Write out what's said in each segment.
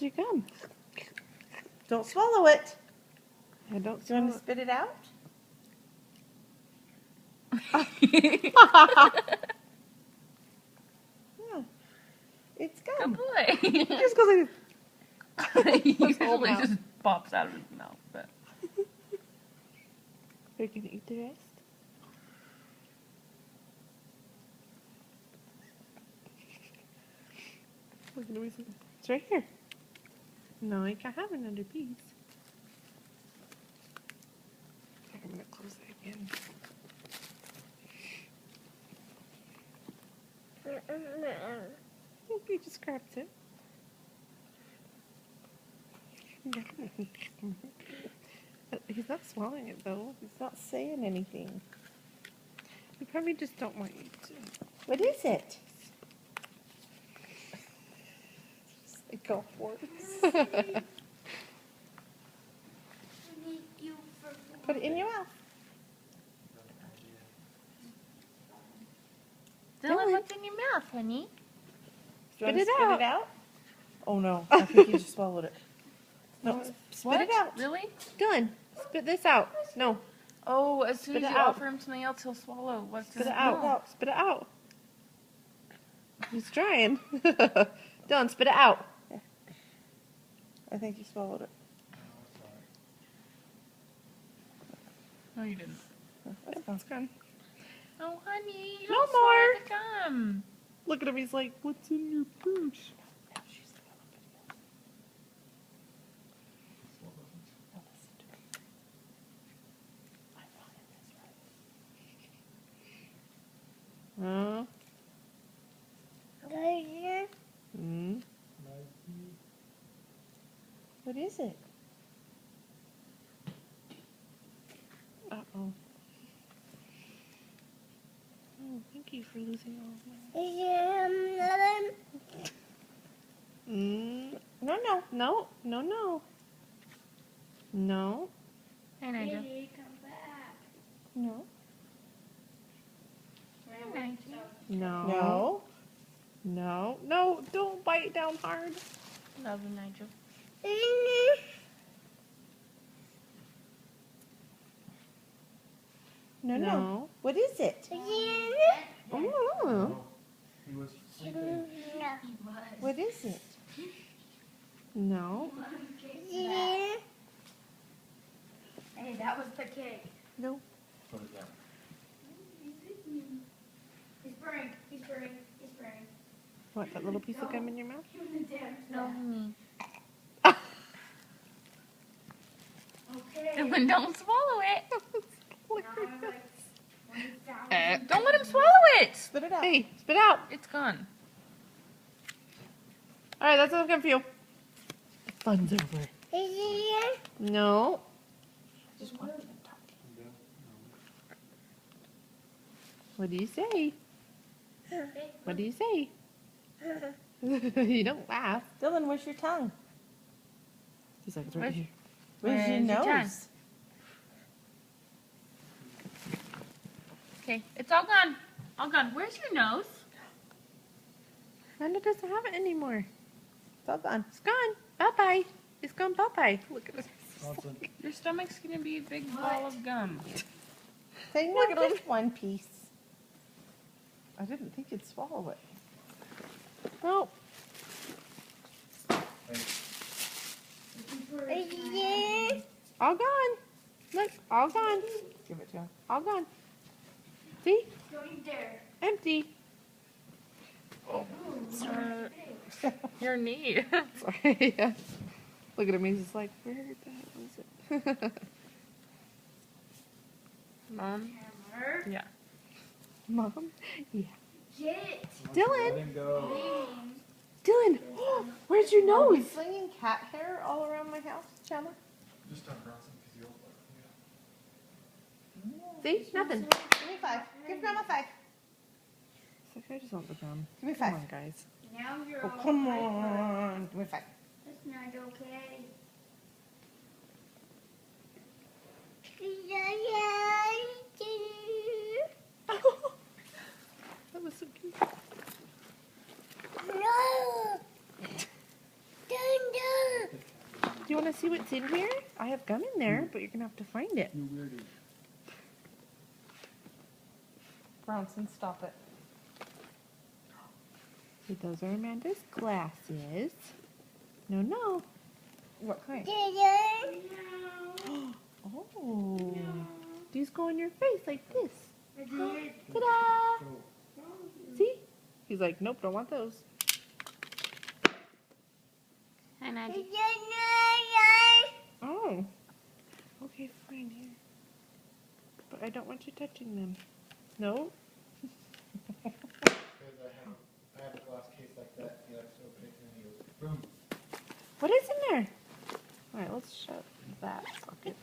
your gum. Don't swallow it. I don't Do you want swallow to spit it out? Yeah. It's Good gum. boy. it. Just goes like He His whole usually mouth. just pops out of his mouth, but Are you gonna eat the rest? Look at me. It's right here. No, you can't have another piece. I'm gonna close it again. He just grabbed it. He's not swallowing it though. He's not saying anything. He probably just don't want you to. What is it? Go for it. Put it in your mouth. Dylan, what's in your mouth, honey? Do you want to Spit it spit out. it out? Oh no, I think you just swallowed it. No, spit What? it out. Really? Dylan, spit this out. No, Oh, as soon Spit as it you out. offer him something else, he'll swallow. What's spit his it out. no. Spit it out. He's trying. Dylan, spit it out. I think you swallowed it. No, you didn't. That's gone. Oh, honey, you No don't swallow more. the gum. Look at him. He's like, "What's in your purse?" Oh. Mm. What is it? Uh-oh. Oh, thank you for losing all of my... No, no. No, no, no. No. Hey, Nigel. No. Hey, Nigel. No. No. No. No, don't bite down hard. Love you, Nigel. No, no. No. What is it? Oh. He was sleeping. What is it? No. Hey, that was the cake. No. Put it down. He's burning. He's burning. He's burning. What, that little piece of gum in your mouth? Give him the damn No, stuff. honey. Okay. Dylan, don't swallow it. Now I'm like 20,000. Don't let him swallow it. Spit it out. Hey, spit out. It's gone. All right, that's enough gum for you. The fun's over. No. Just want to talk. What do you say? What do you say? You don't laugh. Dylan, where's your tongue? He's like, it's right Where's- here. Where's your Where's your tongue? nose? Okay, it's all gone. All gone. Where's your nose? Amanda doesn't have it anymore. It's all gone. It's gone. Bye-bye. It's gone bye-bye. Look at this. Johnson. Your stomach's gonna be a big ball of gum. Say Look no, at him. just one piece. I didn't think you'd swallow it. Oh, all gone. Look, all gone. Give it to him. All gone. See? Don't you dare. Empty. Your knee. Sorry. Yeah. Look at him. He's just like, where the hell is it? Mom? Hammer. Yeah. Mom? Yeah. Get it. Dylan! Let him go. Dylan! Where's your Are we nose? slinging cat hair all around my house, Chandler? Just start Bronson because he'll. See? Nothing. Give me 5. Give Grandma 5. It's like, I just want the gum. Give me Come 5. on, guys. Now you're Oh, all come hyper. on. Give me 5. That's not okay. That was so cute. No! Don't do you want to see what's in here? I have gum in there, but you're going to have to find it. You weirdie. Bronson, stop it. So those are Amanda's glasses. No, no. What kind? Oh. These go on your face like this. I did. Ta-da! Go. See? He's like, nope, don't want those. Hi, Maggie. Oh. Okay, fine, here. But I don't want you touching them. No? Because I have a glass case like that. He likes to open it and he goes, boom. What is in there? Alright, let's shut that socket.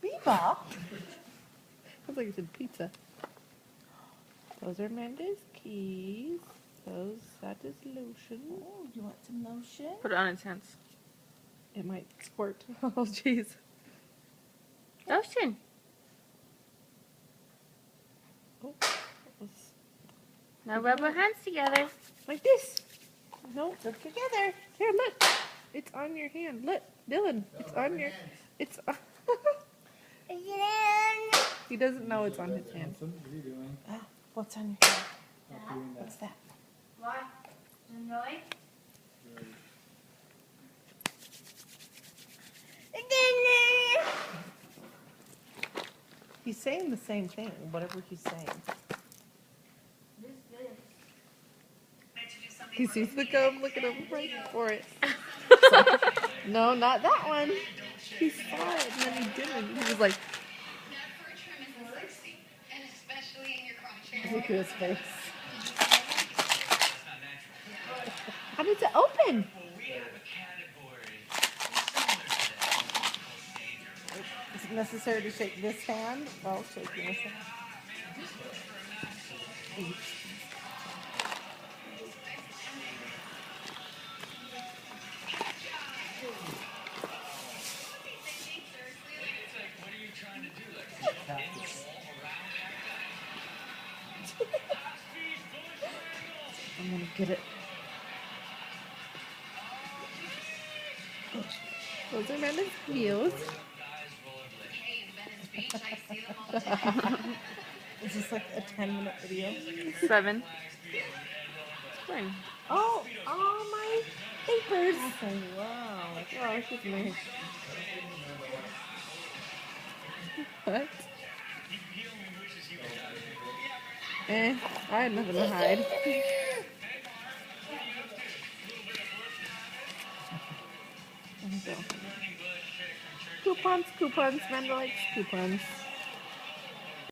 Biba? Sounds like it's in pizza. Those are Amanda's keys. That is lotion. Oh, you want some lotion? Put it on its hands. It might squirt. Oh, jeez. Lotion. Oh, let's- Now rub our hands together. like this. No, Look together. here, look. It's on your hand. Look, Dylan. It's on your. It's. He doesn't know it's on his hand. What are you doing? Ah, what's on your hand? Stop doing What's that. that? What? Annoying? He's saying the same thing, whatever he's saying. This good. He sees the gum. Look at him right for it. No, not that one. He saw it and then he didn't. He was like, Look at his face. how does it open? Is it necessary to shake this hand? I'll shake this hand. I'm gonna get it. Those are Amanda's heels. Is this like a 10-minute video? 7. Fine. Oh, all my papers. Oh, wow. Oh, she's nice. What? I had nothing to hide. Coupons, coupons. Amanda likes coupons.